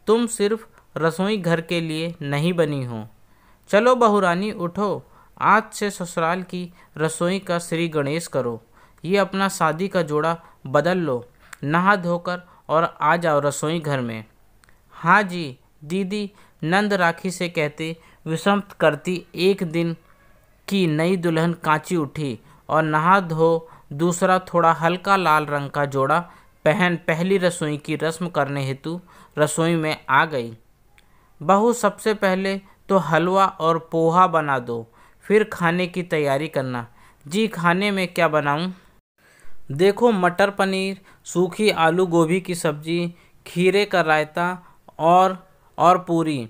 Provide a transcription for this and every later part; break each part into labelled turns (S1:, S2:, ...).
S1: तुम सिर्फ रसोई घर के लिए नहीं बनी हो। चलो बहुरानी उठो, आज से ससुराल की रसोई का श्री गणेश करो। ये अपना शादी का जोड़ा बदल लो, नहा धोकर और आ जाओ रसोई घर में। हाँ जी दीदी, नंद राखी से कहते विषमत करती एक दिन की नई दुल्हन कांची उठी और नहा धो दूसरा थोड़ा हल्का लाल रंग का जोड़ा पहन पहली रसोई की रस्म करने हेतु रसोई में आ गई। बहू, सबसे पहले तो हलवा और पोहा बना दो, फिर खाने की तैयारी करना। जी, खाने में क्या बनाऊं? देखो, मटर पनीर, सूखी आलू गोभी की सब्जी, खीरे का रायता और पूरी।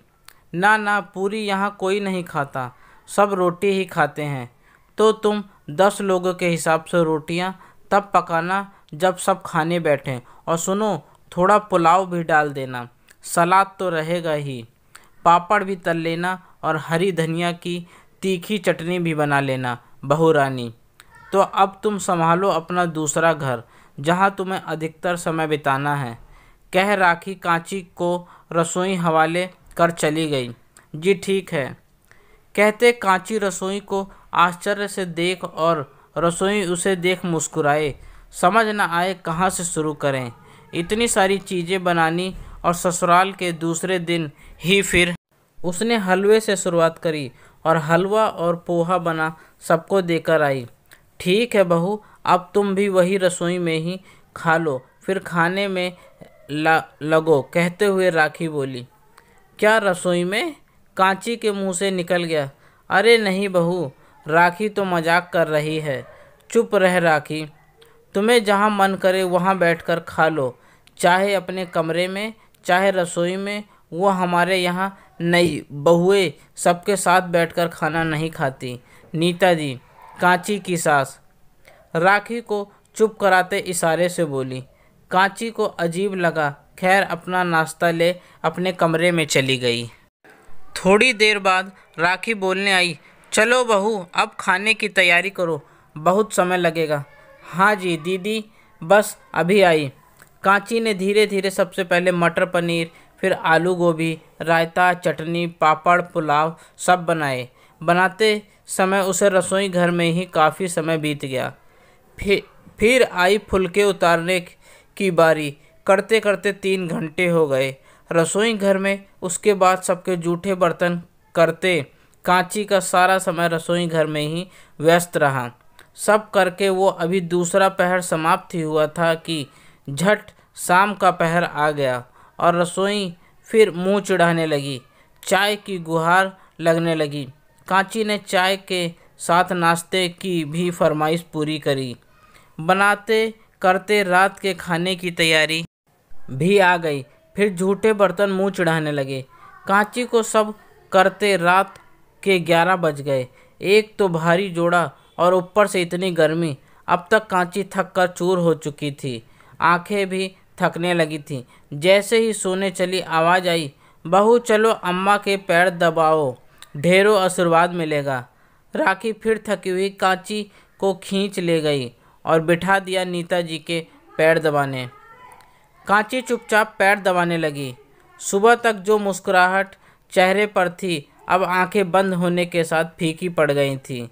S1: ना ना, पूरी यहाँ कोई नहीं खाता, सब रोटी ही खाते हैं। तो तुम 10 लोगों के हिसाब से रोटियाँ तब पकाना जब सब खाने बैठें। और सुनो, थोड़ा पुलाव भी डाल देना, सलाद तो रहेगा ही, पापड़ भी तल लेना और हरी धनिया की तीखी चटनी भी बना लेना। बहू रानी, तो अब तुम संभालो अपना दूसरा घर, जहाँ तुम्हें अधिकतर समय बिताना है, कह राखी कांची को रसोई हवाले कर चली गई। जी ठीक है, कहते कांची रसोई को आश्चर्य से देख और रसोई उसे देख मुस्कुराए। समझ न आए कहाँ से शुरू करें, इतनी सारी चीज़ें बनानी। और ससुराल के दूसरे दिन ही फिर उसने हलवे से शुरुआत करी और हलवा और पोहा बना सबको देकर आई। ठीक है बहू, अब तुम भी वही रसोई में ही खा लो, फिर खाने में लगो, कहते हुए राखी बोली। क्या रसोई में? कांची के मुंह से निकल गया। अरे नहीं बहू, राखी तो मजाक कर रही है। चुप रह राखी, तुम्हें जहाँ मन करे वहाँ बैठकर खा लो, चाहे अपने कमरे में चाहे रसोई में। वो हमारे यहाँ नई बहुएं सबके साथ बैठकर खाना नहीं खाती। नीता जी, कांची की सास, राखी को चुप कराते इशारे से बोली। कांची को अजीब लगा, खैर अपना नाश्ता ले अपने कमरे में चली गई। थोड़ी देर बाद राखी बोलने आई, चलो बहू, अब खाने की तैयारी करो, बहुत समय लगेगा। हाँ जी दीदी, बस अभी आई। कांची ने धीरे धीरे सबसे पहले मटर पनीर, फिर आलू गोभी, रायता, चटनी, पापड़, पुलाव सब बनाए। बनाते समय उसे रसोई घर में ही काफ़ी समय बीत गया। फिर आई फुलके उतारने की बारी। करते करते 3 घंटे हो गए रसोई घर में। उसके बाद सबके जूठे बर्तन करते कांची का सारा समय रसोई घर में ही व्यस्त रहा। सब करके वो अभी दूसरा पहर समाप्त ही हुआ था कि झट शाम का पहर आ गया और रसोई फिर मुंह चिढ़ाने लगी। चाय की गुहार लगने लगी। कांची ने चाय के साथ नाश्ते की भी फरमाइश पूरी करी। बनाते करते रात के खाने की तैयारी भी आ गई। फिर झूठे बर्तन मुंह चिढ़ाने लगे। कांची को सब करते रात के 11 बज गए। एक तो भारी जोड़ा और ऊपर से इतनी गर्मी। अब तक कांची थक कर चूर हो चुकी थी, आंखें भी थकने लगी थीं। जैसे ही सोने चली, आवाज़ आई, बहू चलो अम्मा के पैर दबाओ, ढेरों आशीर्वाद मिलेगा। राखी फिर थकी हुई कांची को खींच ले गई और बिठा दिया नीता जी के पैर दबाने। कांची चुपचाप पैर दबाने लगी। सुबह तक जो मुस्कुराहट चेहरे पर थी, अब आंखें बंद होने के साथ फीकी पड़ गई थीं।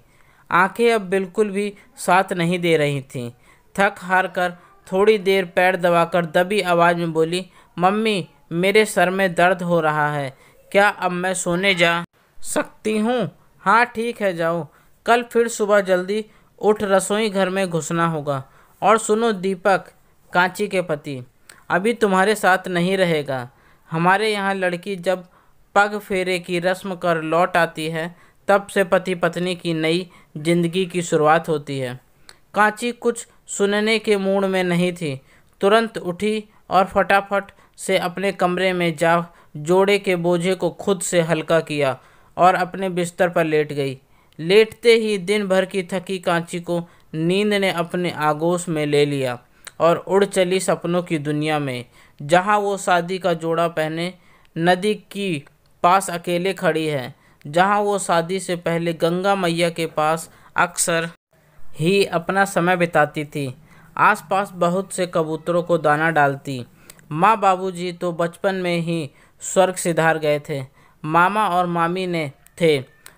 S1: आंखें अब बिल्कुल भी साथ नहीं दे रही थीं। थक हार कर थोड़ी देर पैर दबाकर दबी आवाज़ में बोली, मम्मी मेरे सर में दर्द हो रहा है, क्या अब मैं सोने जा सकती हूँ? हाँ ठीक है, जाओ, कल फिर सुबह जल्दी उठ रसोई घर में घुसना होगा। और सुनो दीपक, कांची के पति अभी तुम्हारे साथ नहीं रहेगा। हमारे यहाँ लड़की जब पग फेरे की रस्म कर लौट आती है, तब से पति पत्नी की नई जिंदगी की शुरुआत होती है। कांची कुछ सुनने के मूड में नहीं थी। तुरंत उठी और फटाफट से अपने कमरे में जा जोड़े के बोझे को खुद से हल्का किया और अपने बिस्तर पर लेट गई। लेटते ही दिन भर की थकी कांची को नींद ने अपने आगोश में ले लिया और उड़ चली सपनों की दुनिया में, जहां वो शादी का जोड़ा पहने नदी की पास अकेले खड़ी है, जहां वो शादी से पहले गंगा मैया के पास अक्सर ही अपना समय बिताती थी। आसपास बहुत से कबूतरों को दाना डालती, माँ बाबूजी तो बचपन में ही स्वर्ग सिधार गए थे। मामा और मामी ने थे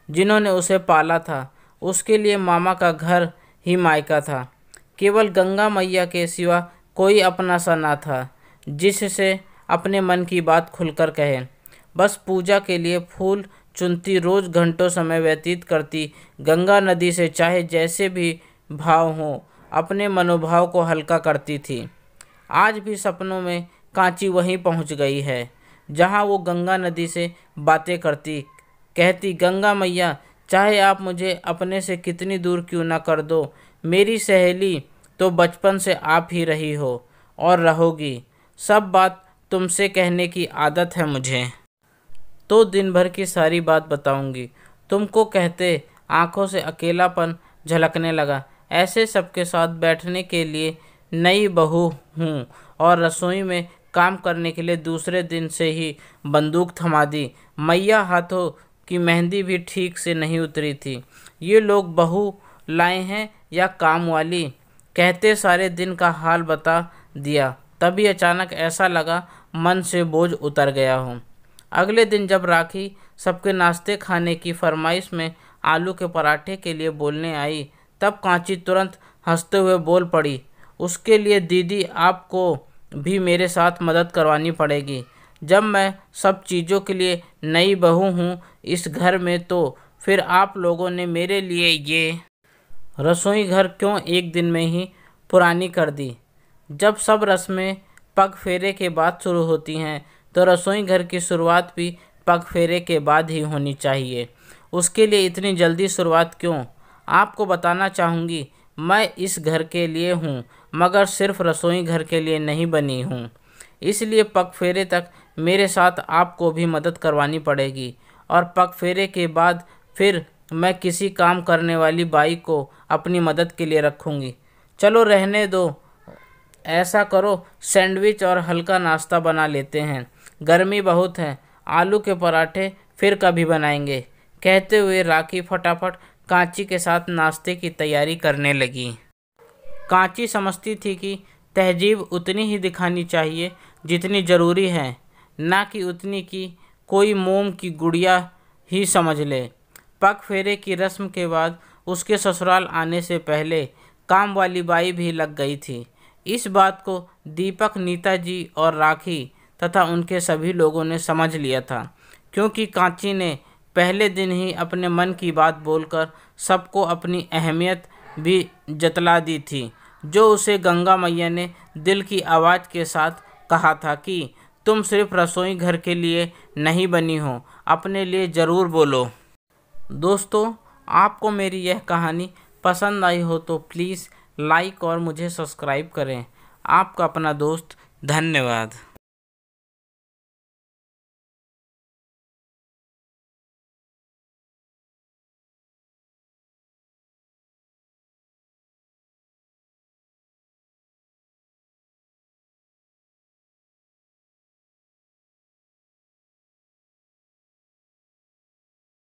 S1: जिन्होंने उसे पाला था। उसके लिए मामा का घर ही मायका था। केवल गंगा मैया के सिवा कोई अपना सा ना था जिससे अपने मन की बात खुलकर कहे। बस पूजा के लिए फूल चुनती, रोज घंटों समय व्यतीत करती, गंगा नदी से चाहे जैसे भी भाव हो अपने मनोभाव को हल्का करती थी। आज भी सपनों में कांची वहीं पहुंच गई है जहां वो गंगा नदी से बातें करती, कहती, गंगा मैया चाहे आप मुझे अपने से कितनी दूर क्यों ना कर दो, मेरी सहेली तो बचपन से आप ही रही हो और रहोगी। सब बात तुमसे कहने की आदत है मुझे, तो दिन भर की सारी बात बताऊंगी तुमको, कहते आंखों से अकेलापन झलकने लगा। ऐसे सबके साथ बैठने के लिए नई बहू हूँ और रसोई में काम करने के लिए दूसरे दिन से ही बंदूक थमा दी। मैया हाथों की मेहंदी भी ठीक से नहीं उतरी थी। ये लोग बहू लाए हैं या काम वाली, कहते सारे दिन का हाल बता दिया। तभी अचानक ऐसा लगा मन से बोझ उतर गया हो। अगले दिन जब राखी सबके नाश्ते खाने की फरमाइश में आलू के पराठे के लिए बोलने आई, तब कांची तुरंत हंसते हुए बोल पड़ी, उसके लिए दीदी आपको भी मेरे साथ मदद करवानी पड़ेगी। जब मैं सब चीज़ों के लिए नई बहू हूँ इस घर में, तो फिर आप लोगों ने मेरे लिए ये रसोई घर क्यों एक दिन में ही पुरानी कर दी। जब सब रस्में पग फेरे के बाद शुरू होती हैं तो रसोई घर की शुरुआत भी पग फेरे के बाद ही होनी चाहिए। उसके लिए इतनी जल्दी शुरुआत क्यों? आपको बताना चाहूँगी, मैं इस घर के लिए हूँ मगर सिर्फ रसोई घर के लिए नहीं बनी हूँ। इसलिए पग फेरे तक मेरे साथ आपको भी मदद करवानी पड़ेगी और पग फेरे के बाद फिर मैं किसी काम करने वाली बाई को अपनी मदद के लिए रखूँगी। चलो रहने दो, ऐसा करो सैंडविच और हल्का नाश्ता बना लेते हैं, गर्मी बहुत है, आलू के पराठे फिर कभी बनाएंगे। कहते हुए राखी फटाफट कांची के साथ नाश्ते की तैयारी करने लगी। कांची समझती थी कि तहजीब उतनी ही दिखानी चाहिए जितनी ज़रूरी है, ना कि उतनी कि कोई मोम की गुड़िया ही समझ ले। पग फेरे की रस्म के बाद उसके ससुराल आने से पहले काम वाली बाई भी लग गई थी। इस बात को दीपक, नीता जी और राखी तथा उनके सभी लोगों ने समझ लिया था, क्योंकि कांची ने पहले दिन ही अपने मन की बात बोलकर सबको अपनी अहमियत भी जतला दी थी। जो उसे गंगा मैया ने दिल की आवाज़ के साथ कहा था कि तुम सिर्फ रसोई घर के लिए नहीं बनी हो, अपने लिए ज़रूर बोलो। दोस्तों, आपको मेरी यह कहानी पसंद आई हो तो प्लीज़ लाइक और मुझे सब्सक्राइब करें। आपका अपना दोस्त, धन्यवाद।